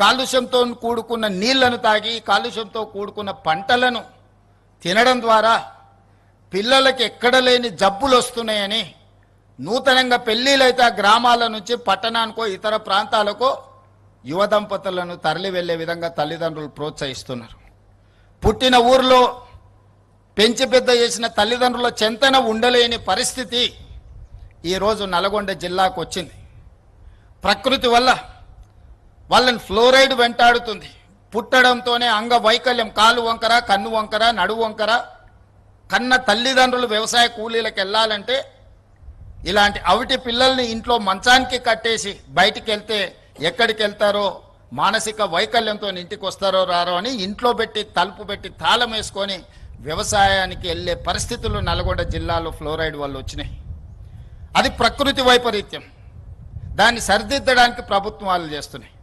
కాలుష్యంతో కూడుకున్న నీళ్లను తాగి కాలుష్యంతో కూడుకున్న పంటలను తినడం ద్వారా పిల్లలకి ఎక్కడ లేని జబ్బులు వస్తున్నాయని నూతనంగా పెళ్లిళ్ళైతే గ్రామాల నుంచి పట్టణానికో ఇతర ప్రాంతాలకో యువ దంపతులను తరలి వెళ్లే విధంగా తల్లిదండ్రులు ప్రోత్సహిస్తున్నారు. పుట్టిన ఊర్లో పెంచి పెద్ద చేసిన తల్లిదండ్రుల చెంతన ఉండలేని పరిస్థితి ఈరోజు నల్గొండ జిల్లాకు వచ్చింది. ప్రకృతి వల్ల వాళ్ళని ఫ్లోరైడ్ వెంటాడుతుంది. పుట్టడంతోనే అంగవైకల్యం, కాలు వంకర, కన్ను వంకర, నడువు వంకర. కన్న తల్లిదండ్రులు వ్యవసాయ కూలీలకు వెళ్ళాలంటే ఇలాంటి అవిటి పిల్లల్ని ఇంట్లో మంచానికి కట్టేసి బయటికి వెళ్తే ఎక్కడికి వెళ్తారో, మానసిక వైకల్యంతో ఇంటికి వస్తారో రారో అని ఇంట్లో పెట్టి తలుపు పెట్టి తాళం వేసుకొని వ్యవసాయానికి వెళ్ళే పరిస్థితులు నల్గొండ జిల్లాలో ఫ్లోరైడ్ వల్ల వచ్చినాయి. అది ప్రకృతి వైపరీత్యం. దాన్ని సరిదిద్దడానికి ప్రభుత్వాలు చేస్తున్నాయి.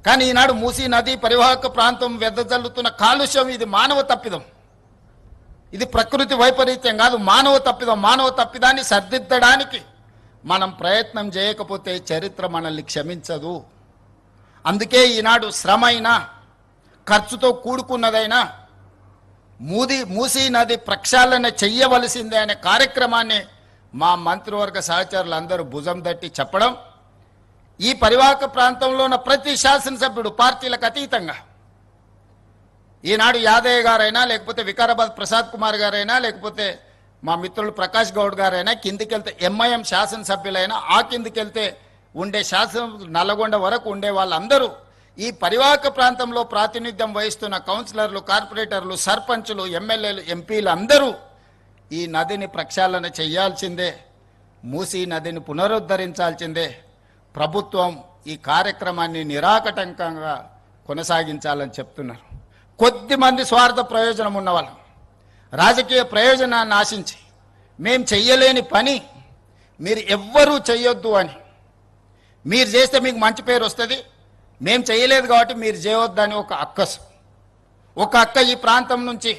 కానీ ఈనాడు మూసీ నది పరివాహక ప్రాంతం వెదజల్లుతున్న కాలుష్యం ఇది మానవ తప్పిదం. ఇది ప్రకృతి వైపరీత్యం కాదు, మానవ తప్పిదం. మానవ తప్పిదాన్ని సరిదిద్దడానికి మనం ప్రయత్నం చేయకపోతే చరిత్ర మనల్ని క్షమించదు. అందుకే ఈనాడు శ్రమ అయినా, ఖర్చుతో కూడుకున్నదైనా మూసీ నది ప్రక్షాళన చెయ్యవలసిందే అనే కార్యక్రమాన్ని మా మంత్రివర్గ సహచరులందరూ భుజం తట్టి చెప్పడం, ఈ పరివాహక ప్రాంతంలో ఉన్న ప్రతి శాసనసభ్యుడు పార్టీలకు అతీతంగా, ఈనాడు యాదయ్య గారైనా, లేకపోతే వికారాబాద్ ప్రసాద్ కుమార్ గారైనా, లేకపోతే మా మిత్రులు ప్రకాష్ గౌడ్ గారైనా, కిందికెళ్తే ఎంఐఎం శాసనసభ్యులైనా, ఆ కిందికెళ్తే ఉండే నల్లగొండ వరకు ఉండే వాళ్ళందరూ ఈ పరివాహక ప్రాంతంలో ప్రాతినిధ్యం వహిస్తున్న కౌన్సిలర్లు, కార్పొరేటర్లు, సర్పంచులు, ఎమ్మెల్యేలు, ఎంపీలు అందరూ ఈ నదిని ప్రక్షాళన చేయాల్సిందే, మూసీ నదిని పునరుద్ధరించాల్సిందే. ప్రభుత్వం ఈ కార్యక్రమాన్ని నిరాకటంకంగా కొనసాగించాలని చెప్తున్నారు. కొద్దిమంది స్వార్థ ప్రయోజనం ఉన్నవాళ్ళు రాజకీయ ప్రయోజనాన్ని ఆశించి మేం చెయ్యలేని పని మీరు ఎవ్వరూ చెయ్యొద్దు అని, మీరు చేస్తే మీకు మంచి పేరు వస్తుంది, మేం చేయలేదు కాబట్టి మీరు చేయొద్దని ఒక అక్క ఈ ప్రాంతం నుంచి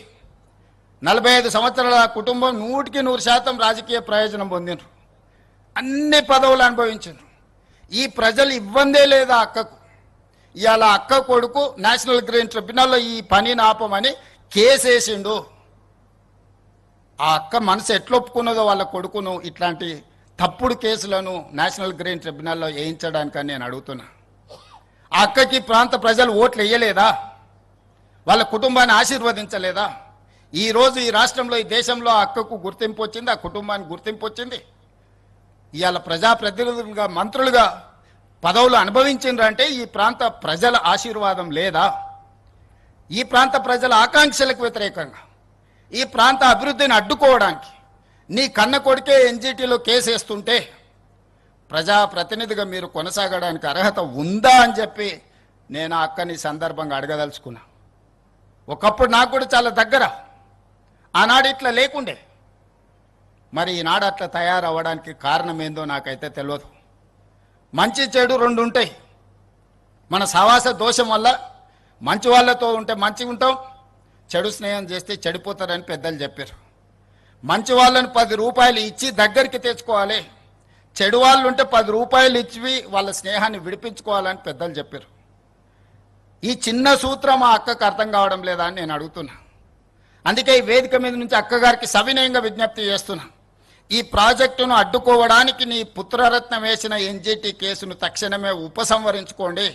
45 సంవత్సరాల కుటుంబం 100% రాజకీయ ప్రయోజనం పొందినారు, అన్ని పదవులు అనుభవించారు. ఈ ప్రజలు ఇవ్వందే లేదా అక్కకు. ఇవాళ అక్క కొడుకు నేషనల్ గ్రీన్ ట్రిబ్యునల్లో ఈ పనిని ఆపమని కేసేసిండు. ఆ అక్క మనసు ఎట్లొప్పుకున్నదో వాళ్ళ కొడుకును ఇట్లాంటి తప్పుడు కేసులను నేషనల్ గ్రీన్ ట్రిబ్యునల్లో వేయించడానికని నేను అడుగుతున్నా. ఆ అక్కకి ప్రాంత ప్రజలు ఓట్లు వేయలేదా? వాళ్ళ కుటుంబాన్ని ఆశీర్వదించలేదా? ఈరోజు ఈ రాష్ట్రంలో, ఈ దేశంలో ఆ అక్కకు గుర్తింపు వచ్చింది, ఆ కుటుంబానికి గుర్తింపు వచ్చింది. ఇవాళ ప్రజాప్రతినిధులుగా, మంత్రులుగా పదవులు అనుభవించిండ్రంటే ఈ ప్రాంత ప్రజల ఆశీర్వాదం లేదా? ఈ ప్రాంత ప్రజల ఆకాంక్షలకు వ్యతిరేకంగా, ఈ ప్రాంత అభివృద్ధిని అడ్డుకోవడానికి నీ కన్న కొడుకే ఎన్జిటిలో కేసేస్తుంటే ప్రజాప్రతినిధిగా మీరు కొనసాగడానికి అర్హత ఉందా అని చెప్పి నేను ఆ అక్కని సందర్భంగా అడగదలుచుకున్నా. ఒకప్పుడు నాకు కూడా చాలా దగ్గర, ఆనాడు ఇట్లా లేకుండే. మరి ఈనాడు అట్లా తయారవ్వడానికి కారణం ఏందో నాకైతే తెలియదు. మంచి చెడు రెండు ఉంటాయి. మన సహవాస దోషం వల్ల మంచి వాళ్ళతో ఉంటే మంచిగా ఉంటాం, చెడు స్నేహం చేస్తే చెడిపోతారని పెద్దలు చెప్పారు. మంచి వాళ్ళని 10 రూపాయలు ఇచ్చి దగ్గరికి తెచ్చుకోవాలి, చెడు వాళ్ళు ఉంటే 10 రూపాయలు ఇచ్చి వాళ్ళ స్నేహాన్ని విడిపించుకోవాలని పెద్దలు చెప్పారు. ఈ చిన్న సూత్రం ఆ అక్కకు అర్థం కావడం లేదా అని నేను అడుగుతున్నా. అందుకే ఈ వేదిక మీద నుంచి అక్కగారికి సవినయంగా విజ్ఞప్తి చేస్తున్నా. ఈ ప్రాజెక్టును అడ్డుకోవడానికి నీ పుత్రరత్నం వేసిన ఎన్జిటి కేసును తక్షణమే ఉపసంహరించుకోండి,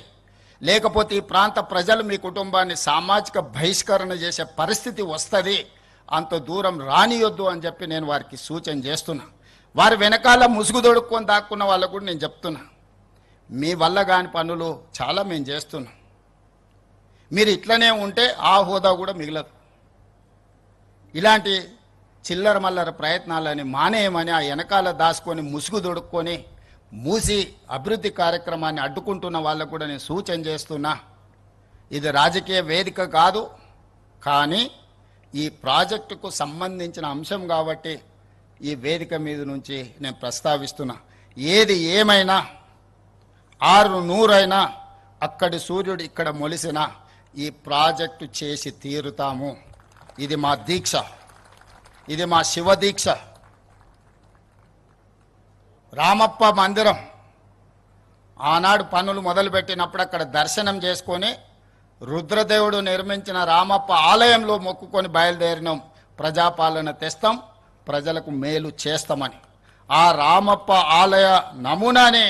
లేకపోతే ఈ ప్రాంత ప్రజలు మీ కుటుంబాన్ని సామాజిక బహిష్కరణ చేసే పరిస్థితి వస్తుంది, అంత దూరం రానియొద్దు అని చెప్పి నేను వారికి సూచన చేస్తున్నా. వారి వెనకాల ముసుగు దొడుక్కొని దాక్కున్న వాళ్ళకు కూడా నేను చెప్తున్నా, మీ వల్ల కాని పనులు చాలా మేము చేస్తున్నాం. మీరు ఇట్లనే ఉంటే ఆ హోదా కూడా మిగలదు. ఇలాంటి చిల్లర మల్లర ప్రయత్నాలని మానేయమని ఆ వెనకాల దాచుకొని ముసుగు దొడుక్కొని మూసి అభివృద్ధి కార్యక్రమాన్ని అడ్డుకుంటున్న వాళ్ళకు కూడా నేను సూచన చేస్తున్నా. ఇది రాజకీయ వేదిక కాదు, కానీ ఈ ప్రాజెక్టుకు సంబంధించిన అంశం కాబట్టి ఈ వేదిక మీద నుంచి నేను ప్రస్తావిస్తున్నా. ఏది ఏమైనా 600 అక్కడి సూర్యుడు ఇక్కడ మొలిసిన ఈ ప్రాజెక్టు చేసి తీరుతాము. ఇది మా దీక్ష, ఇది మా శివ దీక్ష. రామప్ప మందిరం ఆనాడు పనులు మొదలుపెట్టినప్పుడు అక్కడ దర్శనం చేసుకొని రుద్రదేవుడు నిర్మించిన రామప్ప ఆలయంలో మొక్కుకొని బయలుదేరినాం. ప్రజాపాలన తెస్తాం, ప్రజలకు మేలు చేస్తామని. ఆ రామప్ప ఆలయ నమూనానే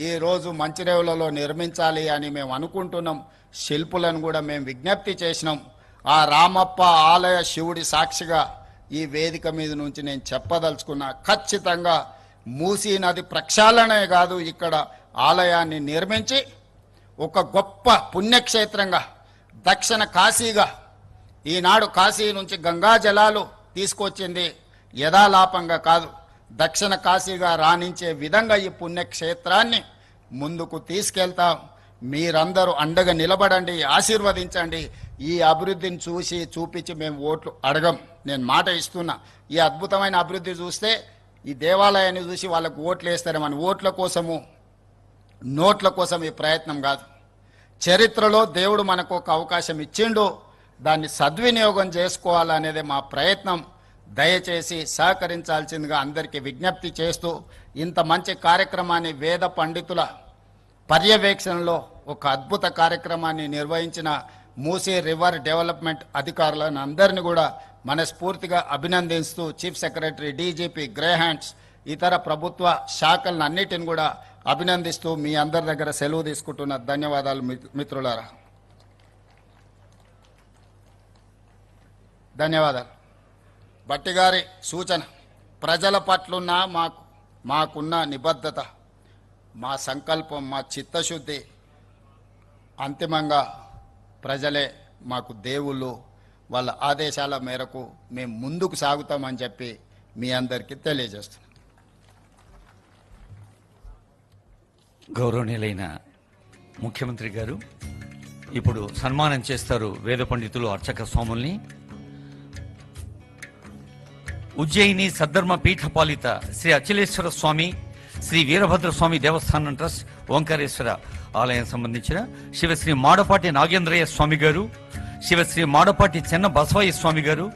ఈరోజు మంచిరేవులలో నిర్మించాలి అని మేము అనుకుంటున్నాం. శిల్పులను కూడా మేము విజ్ఞప్తి చేసినాం. ఆ రామప్ప ఆలయ శివుడి సాక్షిగా ఈ వేదిక మీద నుంచి నేను చెప్పదలుచుకున్నా, ఖచ్చితంగా మూసీ నది ప్రక్షాళనే కాదు, ఇక్కడ ఆలయాన్ని నిర్మించి ఒక గొప్ప పుణ్యక్షేత్రంగా, దక్షిణ కాశీగా, ఈనాడు కాశీ నుంచి గంగా జలాలు తీసుకొచ్చింది యథాలాపంగా కాదు, దక్షిణ కాశీగా రాణించే విధంగా ఈ పుణ్యక్షేత్రాన్ని ముందుకు తీసుకెళ్తాం. మీరందరూ అండగా నిలబడండి, ఆశీర్వదించండి. ఈ అభివృద్ధిని చూసి చూపించి మేము ఓట్లు అడగం. నేను మాట ఇస్తున్నా, ఈ అద్భుతమైన అభివృద్ధి చూస్తే ఈ దేవాలయాన్ని చూసి వాళ్ళకు ఓట్లు వేస్తారేమని, ఓట్ల కోసము నోట్ల కోసం ఈ ప్రయత్నం కాదు. చరిత్రలో దేవుడు మనకు ఒక అవకాశం ఇచ్చిండు, దాన్ని సద్వినియోగం చేసుకోవాలనేదే మా ప్రయత్నం. దయచేసి సహకరించాల్సిందిగా అందరికీ విజ్ఞప్తి చేస్తూ, ఇంత మంచి కార్యక్రమాన్ని వేద పండితుల పర్యవేక్షణలో ఒక అద్భుత కార్యక్రమాన్ని నిర్వహించిన మూసీ రివర్ డెవలప్మెంట్ అధికారులను అందరినీ కూడా మనస్ఫూర్తిగా అభినందిస్తూ, chief secretary, DGP, grey hands, ఇతర ప్రభుత్వ శాఖలను అన్నిటిని కూడా అభినందిస్తూ మీ అందరి దగ్గర సెలవు తీసుకుంటున్న. ధన్యవాదాలు మిత్రులారా, ధన్యవాదాలు. భట్టిగారి సూచన, ప్రజల పట్లున్న మాకున్న నిబద్ధత, మా సంకల్పం, మా చిత్తశుద్ధి, అంతిమంగా ప్రజలే మాకు దేవుళ్ళు. వాళ్ళ ఆదేశాల మేరకు మేము ముందుకు సాగుతామని చెప్పి మీ అందరికీ తెలియజేస్తున్నాం. గౌరవనీయులైన ముఖ్యమంత్రి గారు ఇప్పుడు సన్మానం చేస్తారు వేద పండితులు, అర్చక స్వాముల్ని. ఉజ్జయిని సద్ధర్మ పీఠపాలిత శ్రీ అచలేశ్వర స్వామి, శ్రీ వీరభద్ర స్వామి దేవస్థానం ట్రస్ట్, ఓంకారేశ్వర ఆలయం సంబంధించిన శివశ్రీ మాడపాటి నాగేంద్రయ్య స్వామి గారు, శివశ్రీ మాడపాటి చెన్న బసవయ్య స్వామి గారు,